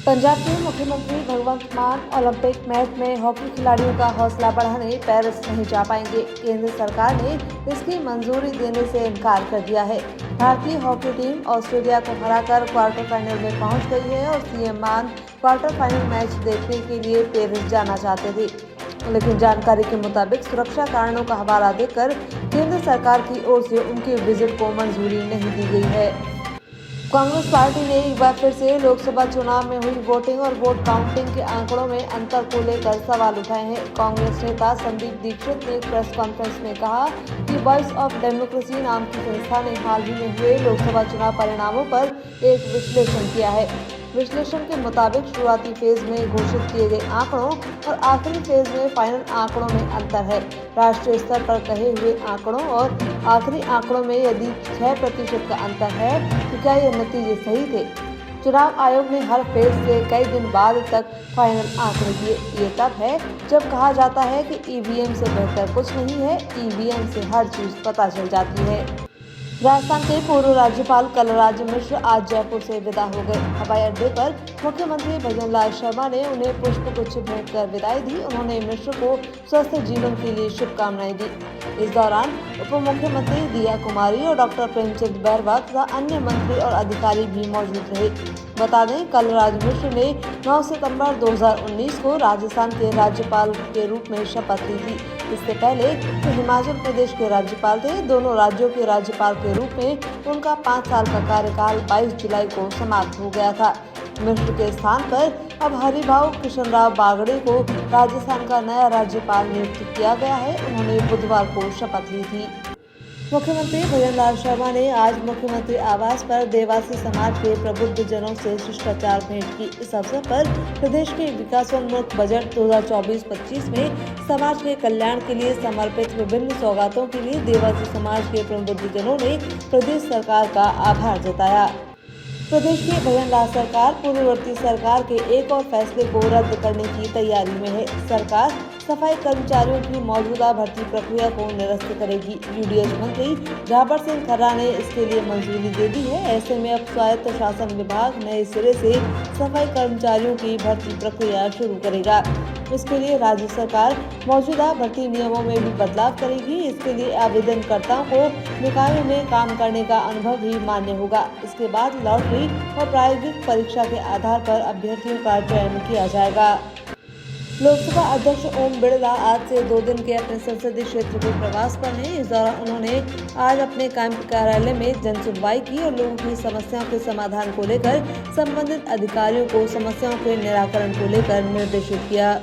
पंजाब के मुख्यमंत्री भगवंत मान ओलंपिक मैच में हॉकी खिलाड़ियों का हौसला बढ़ाने पेरिस नहीं जा पाएंगे। केंद्र सरकार ने इसकी मंजूरी देने से इनकार कर दिया है। भारतीय हॉकी टीम ऑस्ट्रेलिया को हराकर क्वार्टर फाइनल में पहुंच गई है और सीएम मान क्वार्टर फाइनल मैच देखने के लिए पेरिस जाना चाहते थे, लेकिन जानकारी के मुताबिक सुरक्षा कारणों का हवाला देकर केंद्र सरकार की ओर से उनके विजिट को मंजूरी नहीं दी गई है। कांग्रेस पार्टी ने एक बार फिर से लोकसभा चुनाव में हुई वोटिंग और वोट काउंटिंग के आंकड़ों में अंतर को लेकर सवाल उठाए हैं। कांग्रेस नेता संदीप दीक्षित ने प्रेस कॉन्फ्रेंस में कहा कि वॉइस ऑफ डेमोक्रेसी नाम की संस्था ने हाल ही में हुए लोकसभा चुनाव परिणामों पर एक विश्लेषण किया है। विश्लेषण के मुताबिक शुरुआती फेज में घोषित किए गए आंकड़ों और आखिरी फेज में फाइनल आंकड़ों में अंतर है। राष्ट्रीय स्तर पर कहे हुए आंकड़ों और आखिरी आंकड़ों में यदि 6% का अंतर है तो क्या ये नतीजे सही थे? चुनाव आयोग ने हर फेज से कई दिन बाद तक फाइनल आंकड़े दिए। ये तब है जब कहा जाता है कि ईवीएम से बेहतर कुछ नहीं है, ईवीएम से हर चीज पता चल जाती है। राजस्थान के पूर्व राज्यपाल कलराज मिश्र आज जयपुर से विदा हो गए। हवाई अड्डे पर मुख्यमंत्री भजनलाल शर्मा ने उन्हें पुष्पगुच्छ भेंट कर विदाई दी। उन्होंने मिश्र को स्वस्थ जीवन के लिए शुभकामनाएं दी। इस दौरान उप मुख्यमंत्री दिया कुमारी और डॉक्टर प्रेमचंद बैरवा तथा अन्य मंत्री और अधिकारी भी मौजूद रहे। बता दें, कलराज मिश्र ने 9 सितंबर 2019 को राजस्थान के राज्यपाल के रूप में शपथ ली थी। इससे पहले वो हिमाचल प्रदेश के राज्यपाल थे। दोनों राज्यों के राज्यपाल के रूप में उनका 5 साल का कार्यकाल 22 जुलाई को समाप्त हो गया था। मिश्र के स्थान पर अब हरिभाऊ कृष्णराव बागड़े को राजस्थान का नया राज्यपाल नियुक्त किया गया है। उन्होंने बुधवार को शपथ ली थी। मुख्यमंत्री भजनलाल शर्मा ने आज मुख्यमंत्री आवास पर देवासी समाज के प्रबुद्ध जनों से शिष्टाचार भेंट की। इस अवसर पर प्रदेश के विकासोन्मुख बजट 2024-25 में समाज के कल्याण के लिए समर्पित विभिन्न सौगातों के लिए देवासी समाज के प्रबुद्ध जनों ने प्रदेश सरकार का आभार जताया। प्रदेश की भजनलाल सरकार पूर्ववर्ती सरकार के एक और फैसले को रद्द करने की तैयारी में है। सरकार सफाई कर्मचारियों की मौजूदा भर्ती प्रक्रिया को निरस्त करेगी। यूडीएच मंत्री झाबर सिंह खर्रा ने इसके लिए मंजूरी दे दी है। ऐसे में अब स्वायत्त शासन विभाग नए सिरे से सफाई कर्मचारियों की भर्ती प्रक्रिया शुरू करेगा। इसके लिए राज्य सरकार मौजूदा भर्ती नियमों में भी बदलाव करेगी। इसके लिए आवेदनकर्ताओं को निकायों में काम करने का अनुभव भी मान्य होगा। इसके बाद लॉटरी और प्रायोगिक परीक्षा के आधार पर अभ्यर्थियों का चयन किया जाएगा। लोकसभा अध्यक्ष ओम बिड़ला आज से 2 दिन के अपने संसदीय क्षेत्र के प्रवास पर हैं। इस दौरान उन्होंने आज अपने कैंप कार्यालय में जन सुनवाई की और लोगों की समस्याओं के समाधान को लेकर संबंधित अधिकारियों को समस्याओं के निराकरण को लेकर निर्देशित किया।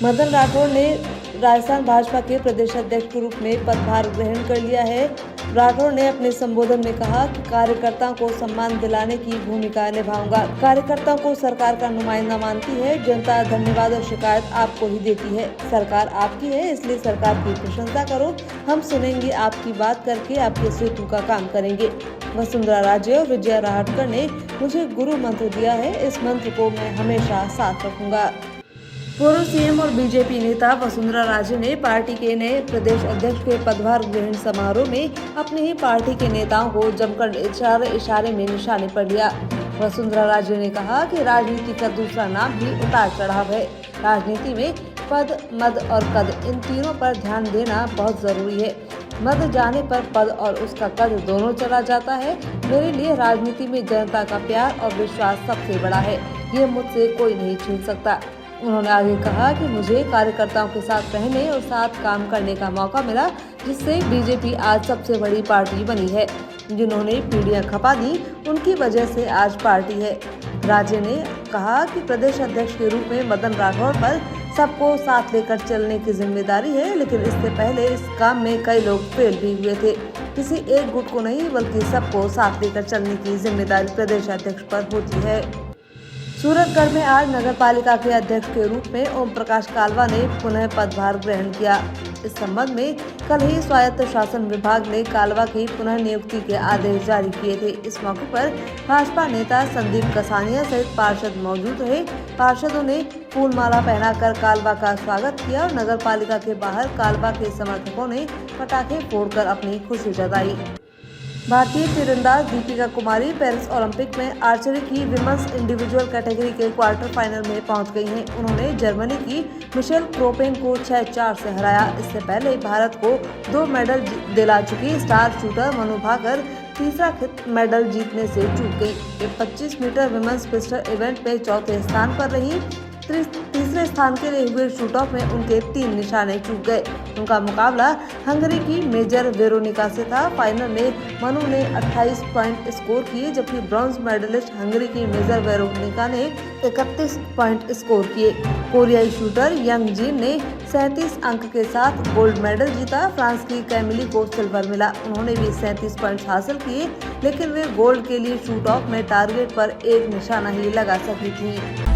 मदन राठौड़ ने राजस्थान भाजपा के प्रदेश अध्यक्ष के रूप में पदभार ग्रहण कर लिया है। राठौड़ ने अपने संबोधन में कहा कि कार्यकर्ताओं को सम्मान दिलाने की भूमिका निभाऊंगा। कार्यकर्ताओं को सरकार का नुमाइंदा मानती है। जनता धन्यवाद और शिकायत आपको ही देती है। सरकार आपकी है, इसलिए सरकार की प्रशंसा करो। हम सुनेंगे, आपकी बात करके आपके सेतु का काम करेंगे। वसुंधरा राजे और विजया राहटकर ने मुझे गुरु मंत्र दिया है। इस मंत्र को मैं हमेशा साथ रखूंगा। पूर्व सीएम और बीजेपी नेता वसुंधरा राजे ने पार्टी के नए प्रदेश अध्यक्ष के पदभार ग्रहण समारोह में अपनी ही पार्टी के नेताओं को जमकर इशारे में निशाने पर लिया। वसुंधरा राजे ने कहा कि राजनीति का दूसरा नाम भी उतार चढ़ाव है। राजनीति में पद, मद और कद, इन तीनों पर ध्यान देना बहुत जरूरी है। मद जाने पर पद और उसका कद दोनों चला जाता है। मेरे लिए राजनीति में जनता का प्यार और विश्वास सबसे बड़ा है। ये मुझसे कोई नहीं छीन सकता। उन्होंने आगे कहा कि मुझे कार्यकर्ताओं के साथ रहने और साथ काम करने का मौका मिला, जिससे बीजेपी आज सबसे बड़ी पार्टी बनी है। जिन्होंने पीढ़ियां खपा दी, उनकी वजह से आज पार्टी है। राजे ने कहा कि प्रदेश अध्यक्ष के रूप में मदन राठौड़ पर सबको साथ लेकर चलने की जिम्मेदारी है, लेकिन इससे पहले इस काम में कई लोग फेल भी हुए थे। किसी एक गुट को नहीं, बल्कि सबको साथ लेकर चलने की जिम्मेदारी प्रदेश अध्यक्ष पर होती है। सूरतगढ़ में आज नगर पालिका के अध्यक्ष के रूप में ओम प्रकाश कालवा ने पुनः पदभार ग्रहण किया। इस संबंध में कल ही स्वायत्त शासन विभाग ने कालवा की पुनः नियुक्ति के आदेश जारी किए थे। इस मौके पर भाजपा नेता संदीप कसानिया सहित पार्षद मौजूद रहे। पार्षदों ने फूलमाला पहनाकर कालवा का स्वागत किया और नगर पालिका के बाहर कालवा के समर्थकों ने पटाखे फोड़कर अपनी खुशी जताई। भारतीय तीरंदाज दीपिका कुमारी पेरिस ओलंपिक में आर्चरी की विमेंस इंडिविजुअल कैटेगरी के क्वार्टर फाइनल में पहुंच गई हैं। उन्होंने जर्मनी की मिशेल क्रोपेन को 6-4 से हराया। इससे पहले भारत को 2 मेडल दिला चुकी स्टार शूटर मनु भाकर तीसरा मेडल जीतने से चूक गई। ये 25 मीटर विमेंस पिस्टल इवेंट में चौथे स्थान पर रही। तीसरे स्थान के लिए हुए शूट ऑफ में उनके 3 निशाने चूक गए। उनका मुकाबला हंगरी की मेजर वेरोनिका से था। फाइनल में मनु ने 28 पॉइंट स्कोर किए, जबकि ब्रॉन्ज मेडलिस्ट हंगरी की मेजर वेरोनिका ने 31 पॉइंट स्कोर किए। कोरियाई शूटर यंग जिन ने 37 अंक के साथ गोल्ड मेडल जीता। फ्रांस की कैमिली को सिल्वर मिला। उन्होंने भी 37 पॉइंट हासिल किए, लेकिन वे गोल्ड के लिए शूट ऑफ में टारगेट पर एक निशाना ही लगा सकी थी।